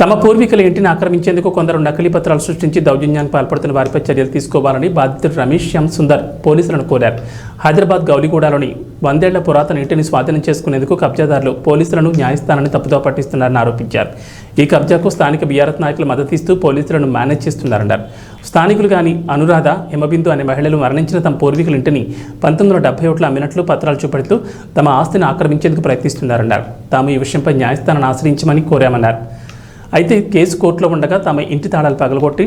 తమ పూర్వీకుల ఇంటిని ఆక్రమించేందుకు కొందరు నకిలీ పత్రాలు సృష్టించి దౌర్జన్యానికి పాల్పడుతున్న వారిపై చర్యలు తీసుకోవాలని బాధితుడు రమేష్ శ్యామ్ సుందర్ పోలీసులను కోరారు. హైదరాబాద్ గౌలిగూడలోని 100 ఏళ్ల పురాతన ఇంటిని స్వాధీనం చేసుకునేందుకు కబ్జాదారులు పోలీసులను న్యాయస్థానాన్ని తప్పుదో పట్టిస్తున్నారని ఆరోపించారు. ఈ కబ్జాకు స్థానిక బీఆర్ఎస్ నాయకులు మద్దతిస్తూ పోలీసులను మేనేజ్ చేస్తున్నారన్నారు. స్థానికులు గాని అనురాధ, హిమబిందు అనే మహిళలు మరణించిన తమ పూర్వీకుల ఇంటిని 1971లో అమ్మినట్లు పత్రాలు చూపెడుతూ తమ ఆస్తిని ఆక్రమించేందుకు ప్రయత్నిస్తున్నారన్నారు. తాము ఈ విషయంపై న్యాయస్థానాన్ని ఆశ్రయించమని కోరామన్నారు. అయితే కేసు కోర్టులో ఉండగా తమ ఇంటి తాళాలు పగలగొట్టి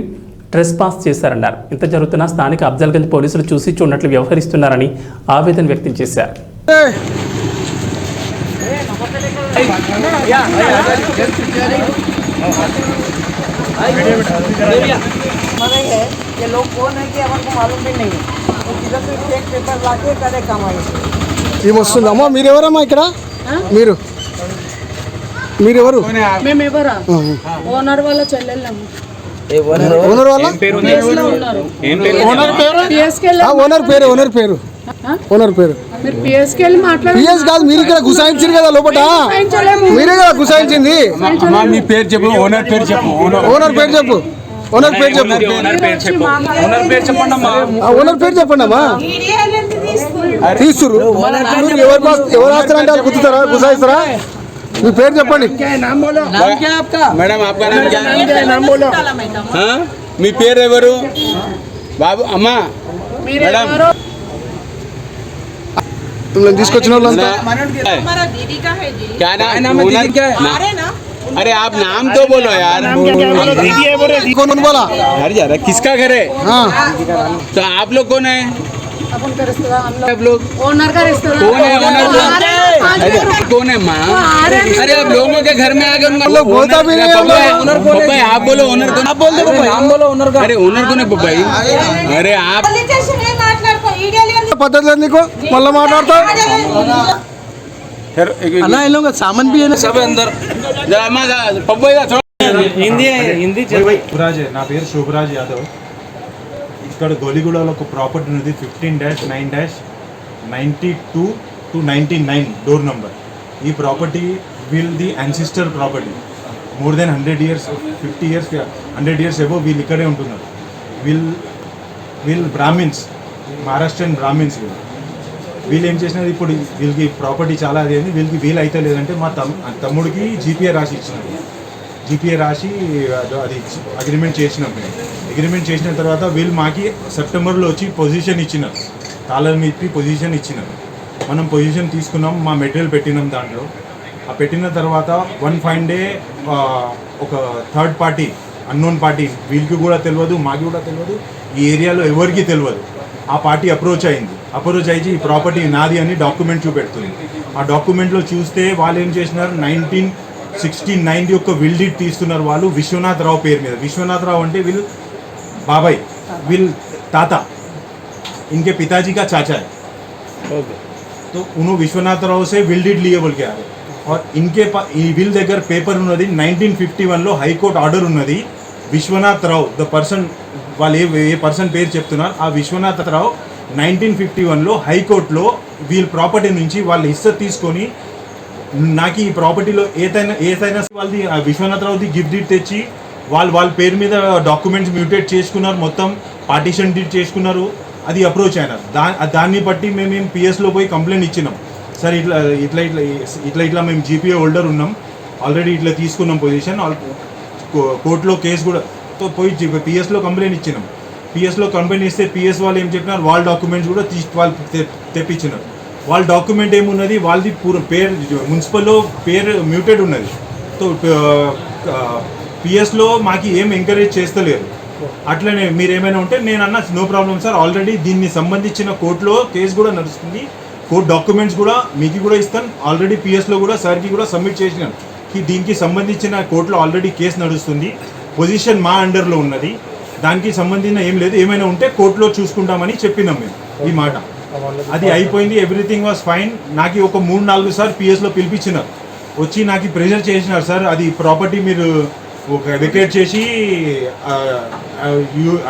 ట్రెస్ పాస్ చేశారన్నారు. ఇంత జరుగుతున్న స్థానిక అఫ్జల్గంజ్ పోలీసులు చూసి చూడనట్లు వ్యవహరిస్తున్నారని ఆవేదన వ్యక్తం చేశారు. ఏమొస్తుందమ్మా? మీరెవరమ్మా ఇక్కడ? మీరెవరు? మేమెవరా? ఓనర్ వాళ్ళ చెల్లెళ్ళమ్మ. ఓనర్ వాళ్ళ ఓనర్ పేరు మీరు పిఎస్కి వెళ్ళి మాట్లాడండి. పిఎస్ కాదు, మీరు ఇక్కడ గుసాయించారు కదా లోపల, మీరే కదా గుసాయించింది. మీ పేరు చెప్పు, ఓనర్ పేరు చెప్పు. ఓనర్ పేరు చెప్పు. ఓనర్ పేరు చెప్పు. ఓనర్ పేరు చెప్పండి అమ్మా. తీసురు ఎవరు ఆస్తారంటే వాళ్ళు గుర్తుతారా, గుసాయిస్తారా? మీ పేరు చెప్పండి. మేడం మీ పేరు ఎవరు బాబు? అమ్మా మేడం तुम తీసుకొచ్చిన వాళ్ళంతా अरे आप नाम तो बोलो यार। कौन बोला? अरे किसका घर है? हाँ तो आप लोग कौन है? अपन का रिश्तेदार हम आप लोग ओनर का रिश्तेदार कौन है? ओनर कौन है माँ? अरे आप लोगों के घर में आ गए लोग बोलता भी नहीं है। आप बोलो ओनर को, आप बोल दो नाम बोलो ओनर का। अरे ओनर को नहीं भाई, अरे आप पता चल निको मल्ला మాట్లాడతావు అలా ఇల్లు సామాన్ भी है ना सब अंदर हिंदी శుభరాజ్. నా పేరు శుభరాజ్ యాదవ్. ఇక్కడ గోలిగూడలో ఒక ప్రాపర్టీ ఉన్నది 15-9-92 to 99 డోర్ నంబర్. ఈ property will the ancestor property. More than 100 years, 50 years, 100 years above వీళ్ళు ఇక్కడే ఉంటున్నారు. వీళ్ళు బ్రాహ్మిన్స్, మహారాష్ట్రన్ బ్రాహ్మిన్స్. వీళ్ళు ఏం చేసినారు, ఇప్పుడు వీళ్ళకి ప్రాపర్టీ చాలా అది అయింది, వీళ్ళకి వీలు అయితే లేదంటే మా తమ్ముడికి జీపీఏ రాసి ఇచ్చినారు. జీపీఏ రాసి అది అగ్రిమెంట్ చేసినాం. అగ్రిమెంట్ చేసిన తర్వాత వీళ్ళు మాకి సెప్టెంబర్లో వచ్చి పొజిషన్ ఇచ్చినారు, తాళం ఇప్పి పొజిషన్ ఇచ్చినారు. మనం పొజిషన్ తీసుకున్నాం, మా మెటీరియల్ పెట్టినాం దాంట్లో. ఆ పెట్టిన తర్వాత 1 fine day ఒక థర్డ్ పార్టీ, అన్నోన్ పార్టీ, వీళ్ళకి కూడా తెలియదు, మాకి కూడా తెలియదు, ఈ ఏరియాలో ఎవరికి తెలియదు, ఆ పార్టీ అప్రోచ్ అయింది. అప్రోచ్ అయ్యి ఈ ప్రాపర్టీ నాది అని డాక్యుమెంట్ చూపెడుతుంది. ఆ డాక్యుమెంట్లో చూస్తే వాళ్ళు ఏం చేసినారు, 1969 యొక్క విల్ డీడ్ తీస్తున్నారు వాళ్ళు విశ్వనాథ్ రావు పేరు మీద. విశ్వనాథ్ రావు అంటే వీళ్ళు బాబాయ్, వీళ్ళు తాత, इनके पिताजी का चाचा है. तो उन्होंने विश्वनाथ राव से विल डीड लिए बोल के आ रहे. और इनके विल దగ్గర పేపర్ ఉన్నది 1951లో హైకోర్టు ఆర్డర్ ఉన్నది. విశ్వనాథ్ రావు ద పర్సన్, వాళ్ళు ఏ పర్సన్ పేరు చెప్తున్నారు, ఆ విశ్వనాథ్ రావు 1951లో హైకోర్టులో వీళ్ళ ప్రాపర్టీ నుంచి వాళ్ళ హిస్సా తీసుకొని నాకు ఈ ప్రాపర్టీలో ఏదైనా వాళ్ళది విశ్వనాథ్ రావుది గిఫ్ట్ డీడ్ తెచ్చి వాళ్ళ పేరు మీద డాక్యుమెంట్స్ మ్యూటేట్ చేసుకున్నారు, మొత్తం పార్టీషన్ డీడ్ చేసుకున్నారు. అది అప్రోచ్ అయినారు. దాన్ని బట్టి మేము పిఎస్లో పోయి కంప్లైంట్ ఇచ్చినాం. సార్ ఇట్లా మేము జీపీఏ హోల్డర్ ఉన్నాం, ఆల్రెడీ ఇట్లా తీసుకున్నాం పొజిషన్, కోర్టులో కేసు కూడా పోయి పిఎస్లో కంప్లైంట్ ఇచ్చినాం. పిఎస్లో కంప్లైంట్ ఇస్తే పిఎస్ వాళ్ళు ఏం చెప్పినారు, వాళ్ళ డాక్యుమెంట్స్ కూడా వాళ్ళు తెప్పించినారు. వాళ్ళ డాక్యుమెంట్ ఏమున్నది, వాళ్ళది పేరు మున్సిపల్లో పేరు మ్యూటెడ్ ఉన్నది. సో పిఎస్లో మాకు ఏం ఎంకరేజ్ చేస్తలేరు. అట్లనే మీరు ఏమైనా ఉంటే నేను అన్న నో ప్రాబ్లం సార్, ఆల్రెడీ దీన్ని సంబంధించిన కోర్టులో కేసు కూడా నడుస్తుంది, కోర్టు డాక్యుమెంట్స్ కూడా మీకు కూడా ఇస్తాను. ఆల్రెడీ పిఎస్లో కూడా సార్కి కూడా సబ్మిట్ చేసినాను. దీనికి సంబంధించిన కోర్టులో ఆల్రెడీ కేసు నడుస్తుంది, పొజిషన్ మా అండర్లో ఉన్నది, దానికి సంబంధించిన ఏం లేదు, ఏమైనా ఉంటే కోర్టులో చూసుకుంటామని చెప్పినాం మేము ఈ మాట. అది అయిపోయింది, ఎవ్రీథింగ్ వాజ్ ఫైన్. నాకు ఒక 3-4 సార్లు పిఎస్లో పిలిపించినారు, వచ్చి నాకు ప్రెషర్ చేసినారు, సార్ అది ప్రాపర్టీ మీరు ఒక వెకేట్ చేసి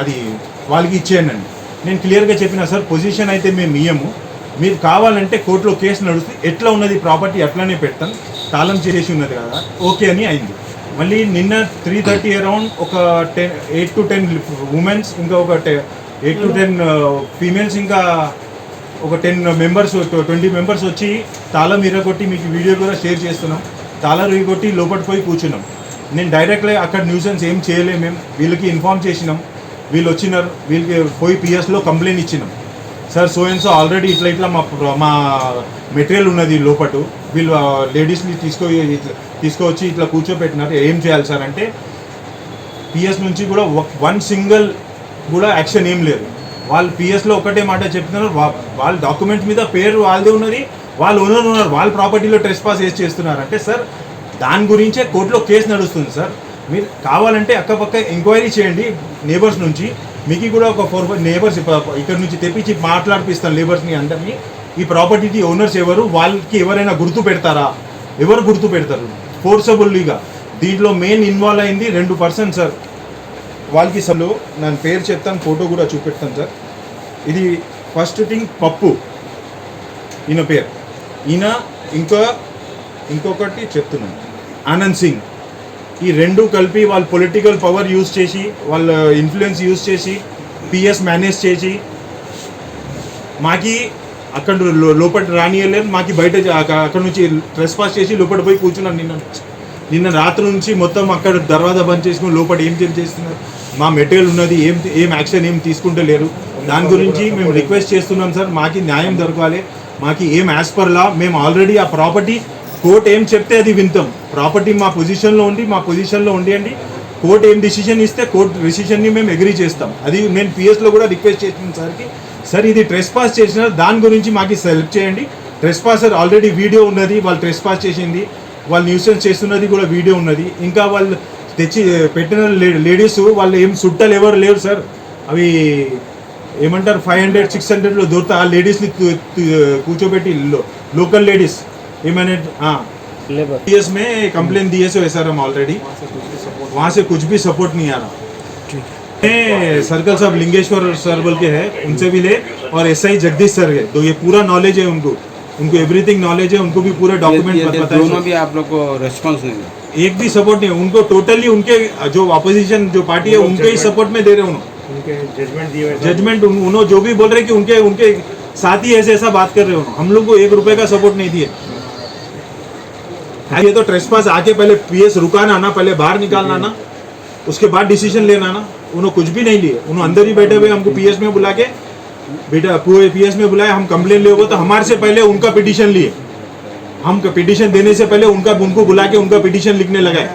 అది వాళ్ళకి ఇచ్చేయండి. నేను క్లియర్గా చెప్పిన సార్, పొజిషన్ అయితే మేము ఇయ్యము, మీరు కావాలంటే కోర్టులో కేసు నడుస్తుంది, ఎట్లా ఉన్నది ప్రాపర్టీ అట్లనే పెడతాను, తాళం చేసి ఉన్నది కదా, ఓకే అని అయింది. మళ్ళీ నిన్న 3:30 అరౌండ్ ఒక 8 to 10 ఉమెన్స్, ఇంకా ఒక 8 to 10 ఫీమేల్స్, ఇంకా ఒక 10 మెంబర్స్ 20 మెంబర్స్ వచ్చి తాళం ఇరగొట్టి, మీకు వీడియో కూడా షేర్ చేస్తున్నాం, తాళం ఇరగొట్టి లోపలికి పోయి కూర్చున్నాం. నేను డైరెక్ట్లీ అక్కడ న్యూసెన్స్ ఏం చేయలేము, మేము వీళ్ళకి ఇన్ఫార్మ్ చేసినాం, వీళ్ళు వచ్చినారు, వీళ్ళకి పోయి పిఎస్లో కంప్లైంట్ ఇచ్చినాం. Sir so and so already ఇట్లా మా మెటీరియల్ ఉన్నది లోపటు, వీళ్ళు లేడీస్ని తీసుకొచ్చి ఇట్లా కూర్చోబెట్టినారు, ఏం చేయాలి సార్ అంటే పిఎస్ నుంచి కూడా 1 సింగిల్ కూడా యాక్షన్ ఏం లేదు. వాళ్ళు పిఎస్లో ఒకటే మాట చెప్తున్నారు, వాళ్ళ డాక్యుమెంట్ మీద పేరు వాళ్ళదే ఉన్నది, వాళ్ళు ఓనర్ ఉన్నారు, వాళ్ళ ప్రాపర్టీలో ట్రెస్పాస్ చేస్తున్నారు అంటే సార్ దాని గురించే కోర్టులో కేసు నడుస్తుంది సార్. మీరు కావాలంటే అక్కపక్క ఎంక్వైరీ చేయండి నేబర్స్ నుంచి, మీకు కూడా ఒక 4 నేబర్స్ ఇక్కడ నుంచి తెప్పించి మాట్లాడిపిస్తాను లేబర్స్ని అందరినీ. ఈ ప్రాపర్టీకి ఓనర్స్ ఎవరు, వాళ్ళకి ఎవరైనా గుర్తు పెడతారా, ఎవరు గుర్తు పెడతారు ఫోర్సబుల్లీగా. దీంట్లో మెయిన్ ఇన్వాల్వ్ అయింది 2 పర్సన్ సార్. వాళ్ళకి అసలు నేను పేరు చెప్తాను, ఫోటో కూడా చూపెడతాను సార్. ఇది ఫస్ట్ థింగ్ పప్పు, ఈయన పేరు, ఈయన ఇంకొకటి చెప్తున్నాను ఆనంద్ సింగ్. ఈ 2 కలిపి వాళ్ళ పొలిటికల్ పవర్ యూజ్ చేసి, వాళ్ళ ఇన్ఫ్లుయెన్స్ యూజ్ చేసి పిఎస్ మేనేజ్ చేసి మాకి అక్కడ లోపల రానియలేదు, మాకి బయట అక్కడ నుంచి ట్రెస్పాస్ చేసి లోపల పోయి కూర్చున్నాను. నిన్న రాత్రి నుంచి మొత్తం అక్కడ దర్వాజా బంద్ చేసుకుని లోపల ఏం చేస్తున్నారు, మా మెటీరియల్ ఉన్నది, ఏం యాక్షన్ ఏం తీసుకుంటే లేరు. దాని గురించి మేము రిక్వెస్ట్ చేస్తున్నాం సార్, మాకి న్యాయం దొరకాలి, మాకి ఏం యాజ్ పర్ లా మేము ఆల్రెడీ ఆ ప్రాపర్టీ కోర్టు ఏం చెప్తే అది వింటాం. ప్రాపర్టీ మా పొజిషన్లో ఉండి కోర్టు ఏం డిసిషన్ ఇస్తే కోర్టు డిసిషన్ని మేము అగ్రీ చేస్తాం. అది నేను పిఎస్లో కూడా రిక్వెస్ట్ చేసిన సార్కి, సార్ ఇది ట్రెస్పాస్ చేసిన దాని గురించి మాకు హెల్ప్ చేయండి. ట్రెస్పాసర్ ఆల్రెడీ వీడియో ఉన్నది, వాళ్ళు ట్రెస్పాస్ చేసింది, వాళ్ళు న్యూసెన్స్ చేస్తున్నది కూడా వీడియో ఉన్నది. ఇంకా వాళ్ళు తెచ్చి పెట్టిన లేడీస్ వాళ్ళు ఏం చుట్టాలు ఎవరు లేరు సార్, అవి ఏమంటారు 500-600లో దొరుకుతా ఆ లేడీస్ని కూర్చోబెట్టి లోకల్ లేడీస్ ఏమైనా पीएस में कंप्लेन दिए से SRM ऑलरेडी, वहाँ से कुछ भी सपोर्ट नहीं आ रहा. सर्कल साहब लिंगेश्वर सर बोल के है, उनसे भी ले, और SI जगदीश सर है, तो ये पूरा नॉलेज है उनको एवरीथिंग नॉलेज है, उनको भी पूरा डॉक्यूमेंट पता है. दोनों भी आप लोग को रेस्पॉन्स नहीं है, एक भी सपोर्ट नहीं, उनको टोटली उनके जो अपोजिशन जो पार्टी है उनके ही सपोर्ट में दे रहे उन्होंने उनके जजमेंट उन्होंने जो भी बोल रहे कि उनके साथ ही ऐसा बात कर रहे हो. हम लोग को 1 रुपए का सपोर्ट नहीं दिए. ये तो ट्रेसपास आके पहले पीएस रुकाना ना, पहले बाहर निकालना ना, उसके बाद डिसीजन लेना ना. उन्होंने कुछ भी नहीं लिए, उन्होंने अंदर ही बैठे हुए हमको पीएस में बुला के बेटा पूरे पीएस में बुलाया, हम कंप्लेन ले, तो हमारे से पहले उनका पिटीशन लिए, हम पिटीशन देने से पहले उनको बुला के उनका पिटीशन लिखने लगाए.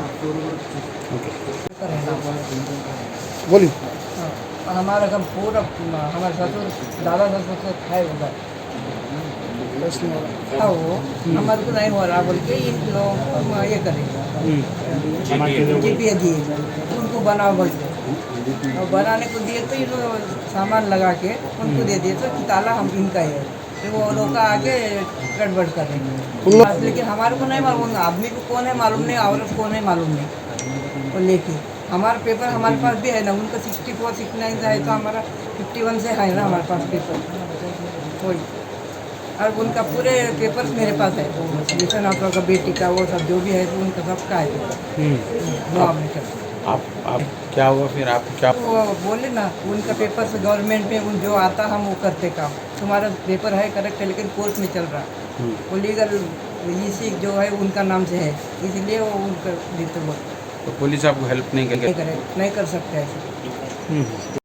बोलिए. हमारा घर पूरा हमारे ससुर दादा ससुर से है उधर, वो हमारे को नहीं हो रहा बोल के इन लोगों को ये करेगा GPA दिए, उनको बनाओ बोलते, और बनाने को दिए तो इन सामान लगा के उनको दे दिए तो ताला हम इनका है, तो वो लोग का आगे गड़बड़ कर रहे हैं. लेकिन हमारे को नहीं मालूम, आदमी को कौन है मालूम नहीं, औरत कौन है मालूम नहीं. और लेके हमारा पेपर हमारे पास भी है ना, उनका 64-69 है, तो हमारा 51 से है ना हमारे पास पेपर कोई, और उनका पूरे पेपर्स मेरे पास है, जैसे आप लोग का बेटी का वो सब जो भी है तो उनका सबका है पेपर. आप क्या हुआ फिर, आप क्या वो बोले ना उनका पेपर से गवर्नमेंट में जो आता हम वो करते काम, तुम्हारा पेपर है करेक्ट है लेकिन कोर्ट में चल रहा, वो लीगल इसी जो है उनका नाम से है, इसलिए वो उनका देते. तो पुलिस आपको हेल्प नहीं नहीं कर सकते ऐसे.